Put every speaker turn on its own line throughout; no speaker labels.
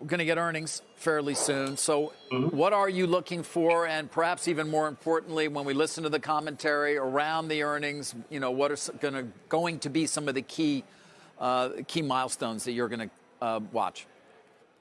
going to get earnings fairly soon. So
Mm-hmm.
what are you looking for? And perhaps even more importantly, when we listen to the commentary around the earnings, what are going to be some of the key milestones that you're going to watch?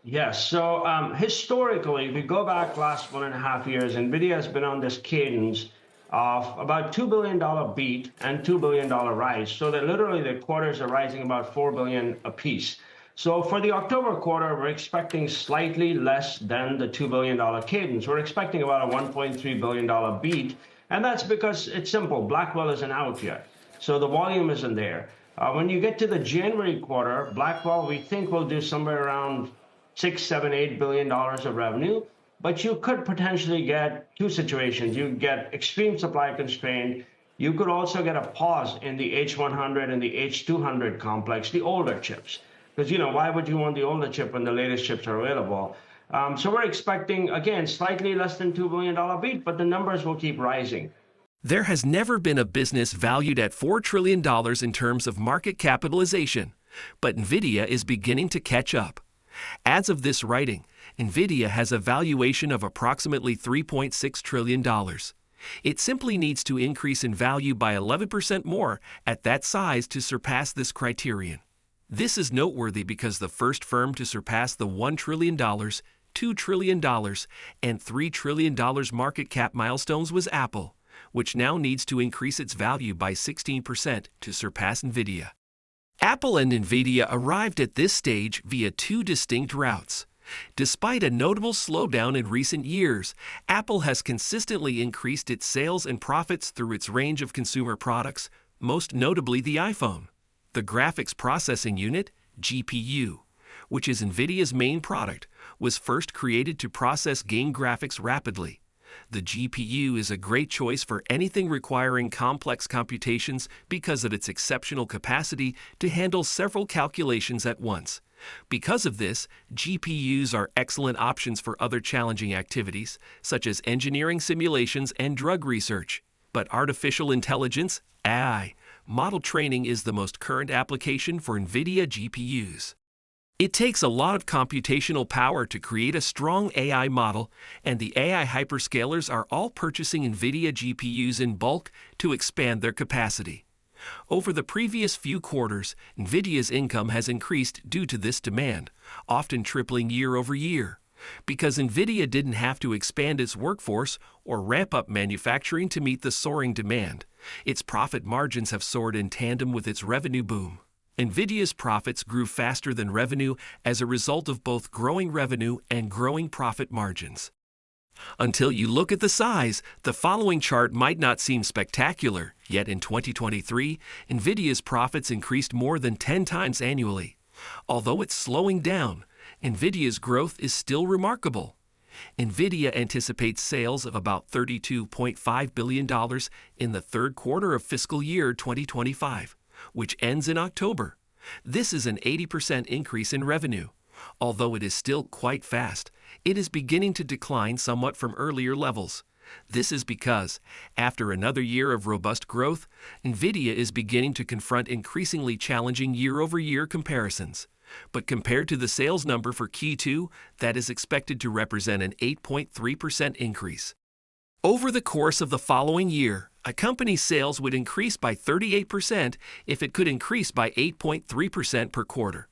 Yes. So historically, if we go back last 1.5 years, Nvidia has been on this cadence of about $2 billion beat and $2 billion rise. So that literally the quarters are rising about $4 billion apiece. So for the October quarter, we're expecting slightly less than the $2 billion cadence. We're expecting about a $1.3 billion beat. And that's because it's simple. Blackwell isn't out yet. So the volume isn't there. When you get to the January quarter, Blackwell, we think will do somewhere around $6, $7, $8 billion of revenue. But you could potentially get two situations. You get extreme supply constraint. You could also get a pause in the H100 and the H200 complex, the older chips. Because, why would you want the older chip when the latest chips are available? So we're expecting, again, slightly less than $2 billion beat, but the numbers will keep rising.
There has never been a business valued at $4 trillion in terms of market capitalization, but Nvidia is beginning to catch up. As of this writing, Nvidia has a valuation of approximately $3.6 trillion. It simply needs to increase in value by 11% more at that size to surpass this criterion. This is noteworthy because the first firm to surpass the $1 trillion, $2 trillion, and $3 trillion market cap milestones was Apple, which now needs to increase its value by 16% to surpass Nvidia. Apple and Nvidia arrived at this stage via two distinct routes. Despite a notable slowdown in recent years, Apple has consistently increased its sales and profits through its range of consumer products, most notably the iPhone. The Graphics Processing Unit, GPU, which is Nvidia's main product, was first created to process game graphics rapidly. The GPU is a great choice for anything requiring complex computations because of its exceptional capacity to handle several calculations at once. Because of this, GPUs are excellent options for other challenging activities, such as engineering simulations and drug research. But artificial intelligence, AI, model training is the most current application for NVIDIA GPUs. It takes a lot of computational power to create a strong AI model, and the AI hyperscalers are all purchasing NVIDIA GPUs in bulk to expand their capacity. Over the previous few quarters, NVIDIA's income has increased due to this demand, often tripling year over year. Because NVIDIA didn't have to expand its workforce or ramp up manufacturing to meet the soaring demand, its profit margins have soared in tandem with its revenue boom. NVIDIA's profits grew faster than revenue as a result of both growing revenue and growing profit margins. Until you look at the size, the following chart might not seem spectacular, yet in 2023, NVIDIA's profits increased more than 10 times annually. Although it's slowing down, NVIDIA's growth is still remarkable. NVIDIA anticipates sales of about $32.5 billion in the third quarter of fiscal year 2025, which ends in October. This is an 80% increase in revenue. Although it is still quite fast, it is beginning to decline somewhat from earlier levels. This is because, after another year of robust growth, NVIDIA is beginning to confront increasingly challenging year-over-year comparisons. But compared to the sales number for Q2, that is expected to represent an 8.3% increase. Over the course of the following year, a company's sales would increase by 38% if it could increase by 8.3% per quarter.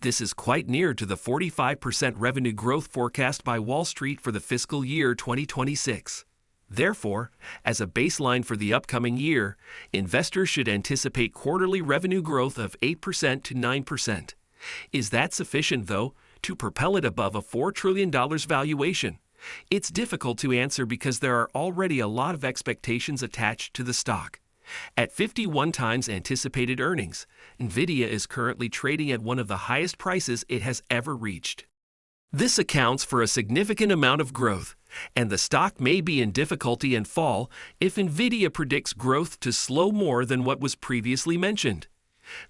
This is quite near to the 45% revenue growth forecast by Wall Street for the fiscal year 2026. Therefore, as a baseline for the upcoming year, investors should anticipate quarterly revenue growth of 8% to 9%. Is that sufficient, though, to propel it above a $4 trillion valuation? It's difficult to answer because there are already a lot of expectations attached to the stock. At 51 times anticipated earnings, NVIDIA is currently trading at one of the highest prices it has ever reached. This accounts for a significant amount of growth, and the stock may be in difficulty and fall if NVIDIA predicts growth to slow more than what was previously mentioned.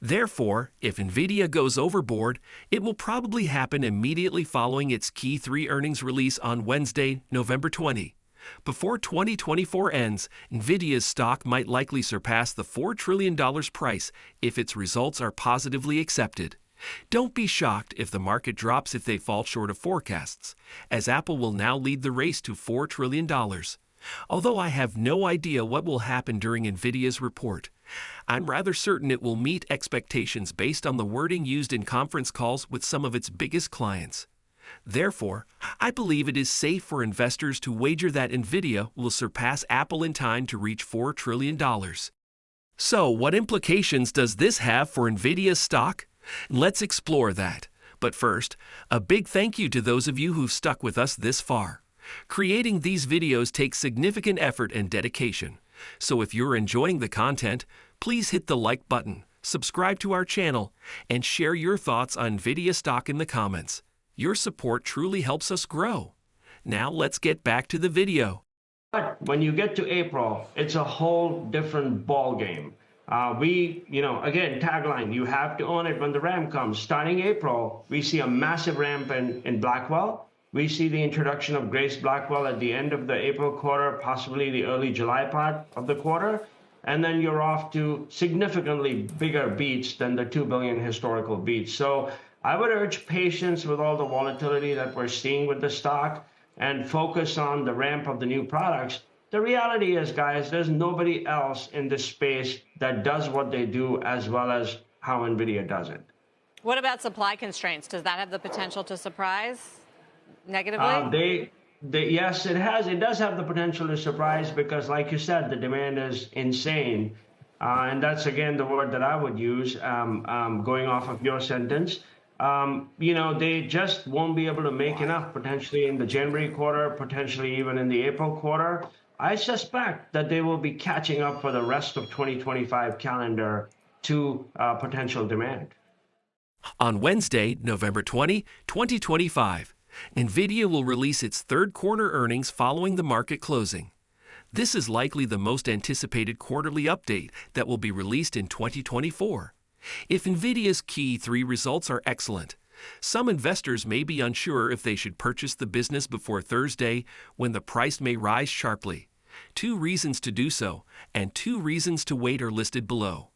Therefore, if NVIDIA goes overboard, it will probably happen immediately following its Q3 earnings release on Wednesday, November 20. Before 2024 ends, NVIDIA's stock might likely surpass the $4 trillion price if its results are positively accepted. Don't be shocked if the market drops if they fall short of forecasts, as Apple will now lead the race to $4 trillion. Although I have no idea what will happen during Nvidia's report, I'm rather certain it will meet expectations based on the wording used in conference calls with some of its biggest clients. Therefore, I believe it is safe for investors to wager that Nvidia will surpass Apple in time to reach $4 trillion. So, what implications does this have for Nvidia's stock? Let's explore that. But first, a big thank you to those of you who've stuck with us this far. Creating these videos takes significant effort and dedication. So if you're enjoying the content, please hit the like button, subscribe to our channel, and share your thoughts on Nvidia stock in the comments. Your support truly helps us grow. Now let's get back to the video.
But when you get to April, it's a whole different ball game. Again, tagline, you have to own it when the ramp comes. Starting April, we see a massive ramp in Blackwell. We see the introduction of Grace Blackwell at the end of the April quarter, possibly the early July part of the quarter. And then you're off to significantly bigger beats than the 2 billion historical beats. So I would urge patience with all the volatility that we're seeing with the stock and focus on the ramp of the new products. The reality is, guys, there's nobody else in this space that does what they do as well as how Nvidia does it.
What about supply constraints? Does that have the potential to surprise negatively?
Yes, it has. It does have the potential to surprise because, like you said, the demand is insane. And that's, again, the word that I would use going off of your sentence. They just won't be able to make enough potentially in the January quarter, potentially even in the April quarter. I suspect that they will be catching up for the rest of 2025 calendar to potential demand.
On Wednesday, November 20, 2025, Nvidia will release its third quarter earnings following the market closing. This is likely the most anticipated quarterly update that will be released in 2024. If Nvidia's Q3 results are excellent, some investors may be unsure if they should purchase the business before Thursday, when the price may rise sharply. 2 reasons to do so, and 2 reasons to wait are listed below.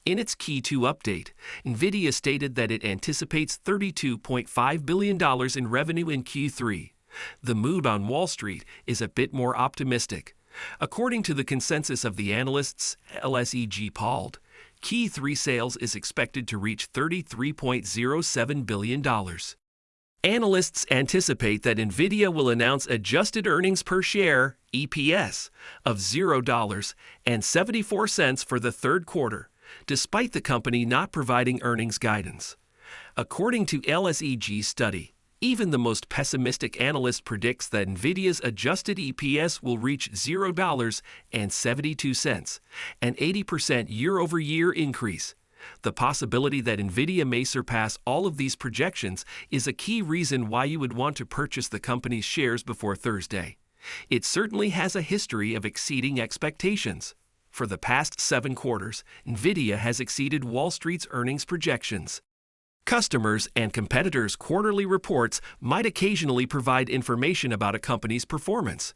In its Q2 update, Nvidia stated that it anticipates $32.5 billion in revenue in Q3. The mood on Wall Street is a bit more optimistic. According to the consensus of the analysts LSEG polled, Q3 sales is expected to reach $33.07 billion. Analysts anticipate that Nvidia will announce adjusted earnings per share, EPS, of $0.74 for the third quarter, despite the company not providing earnings guidance. According to LSEG's study, even the most pessimistic analyst predicts that Nvidia's adjusted EPS will reach $0.72, an 80% year-over-year increase. The possibility that Nvidia may surpass all of these projections is a key reason why you would want to purchase the company's shares before Thursday. It certainly has a history of exceeding expectations. For the past 7 quarters, Nvidia has exceeded Wall Street's earnings projections. Customers and competitors' quarterly reports might occasionally provide information about a company's performance.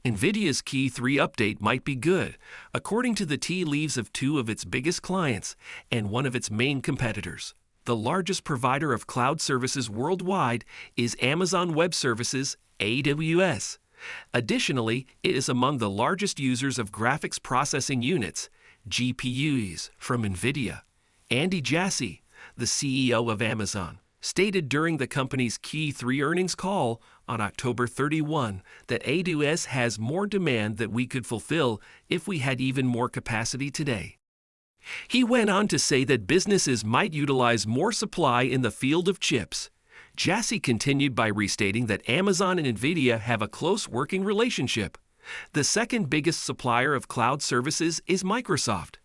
Nvidia's Q3 update might be good, according to the tea leaves of 2 of its biggest clients and one of its main competitors. The largest provider of cloud services worldwide is Amazon Web Services, AWS. Additionally, it is among the largest users of graphics processing units, GPUs, from Nvidia. Andy Jassy, the CEO of Amazon, stated during the company's Q3 earnings call on October 31 that AWS has more demand that we could fulfill if we had even more capacity today. He went on to say that businesses might utilize more supply in the field of chips. Jassy continued by restating that Amazon and Nvidia have a close working relationship. The second biggest supplier of cloud services is Microsoft.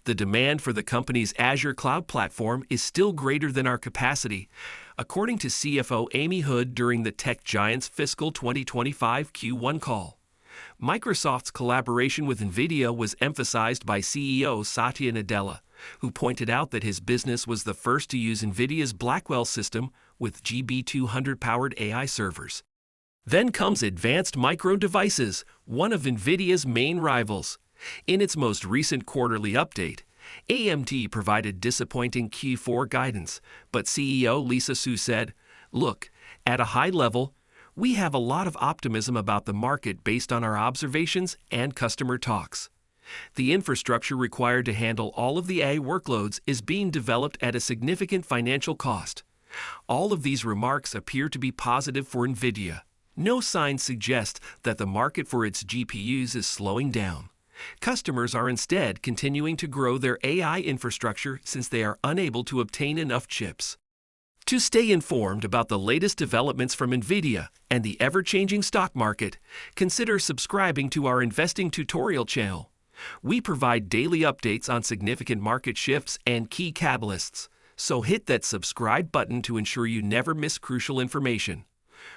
The demand for the company's Azure cloud platform is still greater than our capacity, according to CFO Amy Hood during the tech giant's fiscal 2025 Q1 call. Microsoft's collaboration with Nvidia was emphasized by CEO Satya Nadella, who pointed out that his business was the first to use Nvidia's Blackwell system with GB200-powered AI servers. Then comes Advanced Micro Devices, one of Nvidia's main rivals. In its most recent quarterly update, AMD provided disappointing Q4 guidance, but CEO Lisa Su said, "Look, at a high level, we have a lot of optimism about the market based on our observations and customer talks. The infrastructure required to handle all of the AI workloads is being developed at a significant financial cost. All of these remarks appear to be positive for Nvidia. No signs suggest that the market for its GPUs is slowing down. Customers are instead continuing to grow their AI infrastructure since they are unable to obtain enough chips." To stay informed about the latest developments from Nvidia and the ever-changing stock market, consider subscribing to our investing tutorial channel. We provide daily updates on significant market shifts and key catalysts, so hit that subscribe button to ensure you never miss crucial information.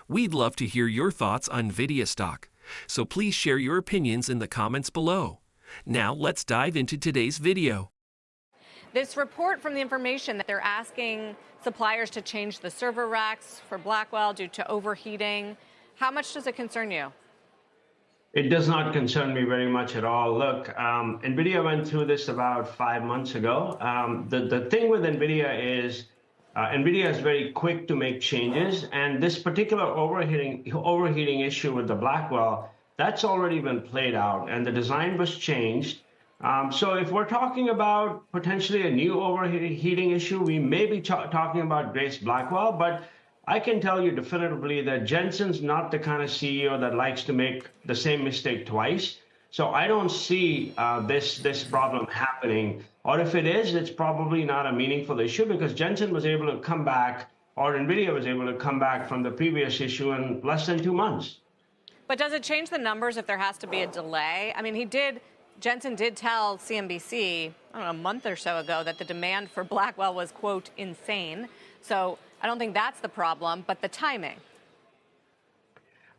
We'd love to hear your thoughts on Nvidia stock, so please share your opinions in the comments below. Now let's dive into today's video.
This report from the information that they're asking suppliers to change the server racks for Blackwell due to overheating, how much does it concern you?
It does not concern me very much at all. Look, NVIDIA went through this about 5 months ago. The thing with NVIDIA is NVIDIA is very quick to make changes, and this particular overheating issue with the Blackwell, that's already been played out, and the design was changed. So if we're talking about potentially a new overheating issue, we may be talking about Grace Blackwell, but I can tell you definitively that Jensen's not the kind of CEO that likes to make the same mistake twice. So I don't see this problem happening. Or if it is, it's probably not a meaningful issue because Jensen was able to come back, or NVIDIA was able to come back from the previous issue in less than 2 months.
But does it change the numbers if there has to be a delay? I mean, Jensen did tell CNBC, I don't know, a month or so ago that the demand for Blackwell was, quote, insane. So I don't think that's the problem, but the timing.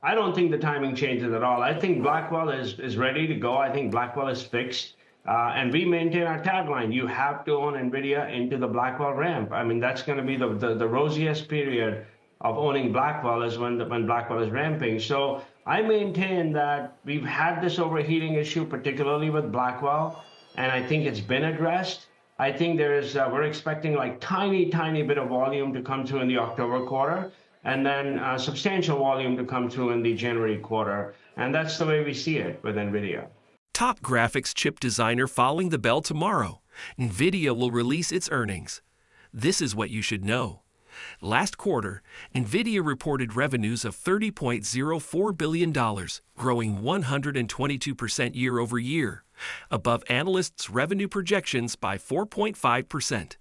I don't think the timing changes at all. I think Blackwell is ready to go. I think Blackwell is fixed. And we maintain our tagline, you have to own NVIDIA into the Blackwell ramp. I mean, that's going to be the rosiest period of owning Blackwell is when Blackwell is ramping. So I maintain that we've had this overheating issue, particularly with Blackwell, and I think it's been addressed. I think we're expecting like tiny bit of volume to come through in the October quarter, and then substantial volume to come through in the January quarter. And that's the way we see it with NVIDIA.
Top graphics chip designer following the bell tomorrow. Nvidia will release its earnings. This is what you should know. Last quarter, Nvidia reported revenues of $30.04 billion, growing 122% year over year, above analysts' revenue projections by 4.5%.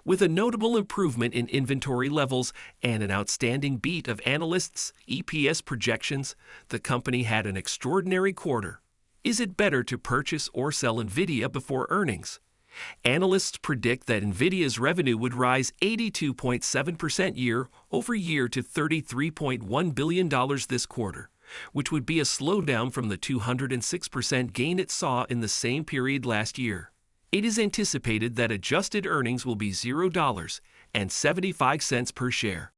With a notable improvement in inventory levels and an outstanding beat of analysts' EPS projections, the company had an extraordinary quarter. Is it better to purchase or sell Nvidia before earnings? Analysts predict that Nvidia's revenue would rise 82.7% year over year to $33.1 billion this quarter, which would be a slowdown from the 206% gain it saw in the same period last year. It is anticipated that adjusted earnings will be $0.75 per share.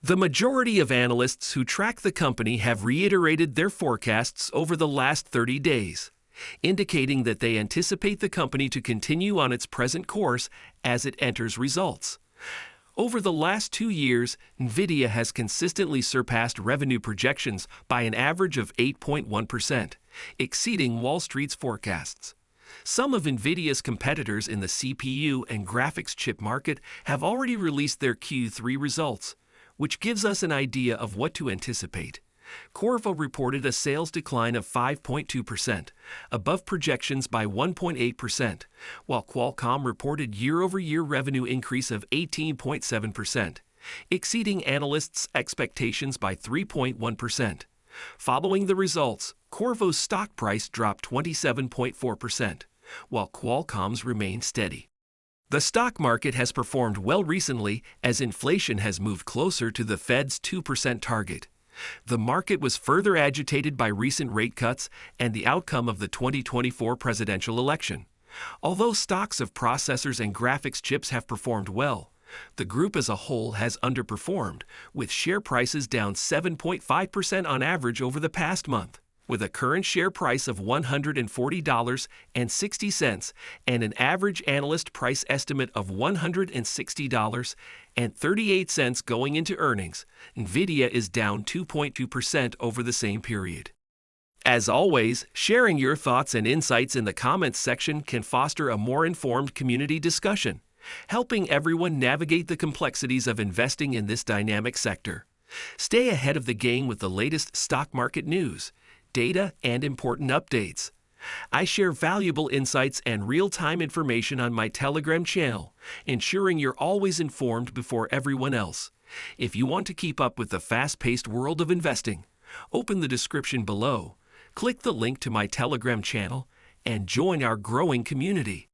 The majority of analysts who track the company have reiterated their forecasts over the last 30 days, indicating that they anticipate the company to continue on its present course as it enters results. Over the last 2 years, Nvidia has consistently surpassed revenue projections by an average of 8.1%, exceeding Wall Street's forecasts. Some of Nvidia's competitors in the CPU and graphics chip market have already released their Q3 results, which gives us an idea of what to anticipate. Qorvo reported a sales decline of 5.2%, above projections by 1.8%, while Qualcomm reported year-over-year revenue increase of 18.7%, exceeding analysts' expectations by 3.1%. Following the results, Qorvo's stock price dropped 27.4%, while Qualcomm's remained steady. The stock market has performed well recently as inflation has moved closer to the Fed's 2% target. The market was further agitated by recent rate cuts and the outcome of the 2024 presidential election. Although stocks of processors and graphics chips have performed well, the group as a whole has underperformed, with share prices down 7.5% on average over the past month. With a current share price of $140.60 and an average analyst price estimate of $160.38 going into earnings, Nvidia is down 2.2% over the same period. As always, sharing your thoughts and insights in the comments section can foster a more informed community discussion, helping everyone navigate the complexities of investing in this dynamic sector. Stay ahead of the game with the latest stock market news, data, and important updates. I share valuable insights and real-time information on my Telegram channel, ensuring you're always informed before everyone else. If you want to keep up with the fast-paced world of investing, open the description below, click the link to my Telegram channel, and join our growing community.